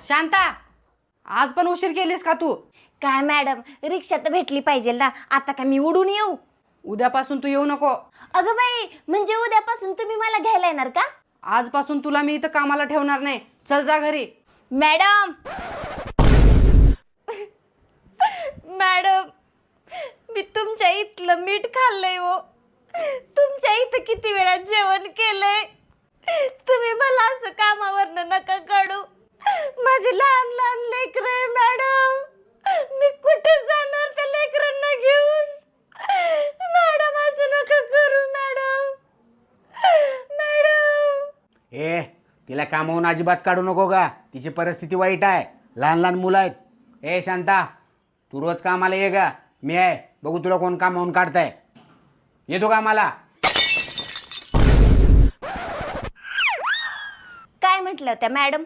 शांता, आज पण उशीर केलीस का तू? काय मॅडम, रिक्षा तर भेटली पाहिजे ना. आता काय मी उडून येऊ? उद्यापासून तू येऊ नको. अगं बाई, म्हणजे उद्यापासून तुम्ही मला घ्यायला येणार का? आजपासून तुला मी इथं कामाला ठेवणार नाही. चल जा घरी. मॅडम मॅडम, मी तुमच्या इथलं मीठ खाल्लंय हो. तुमच्या इथं किती वेळा जेवण केलंय. तुम्ही मला असं कामावरनं नका काढू. माझी लहान लहान लेकरं आहे मॅडम. मी कुठे जाणार त्या लेकरांना घेऊन? मॅडम असं नका करू मॅडम. मॅडम ए, तिला कामावून अजिबात काढू नको का? तिची परिस्थिती वाईट आहे. लहान लहान मुलं आहेत. ए शांता, तू रोज कामाला ये का? मी आहे, बघू तुला कोण कामावून काढताय. येतो कामाला. काय म्हटलं होत्या मॅडम?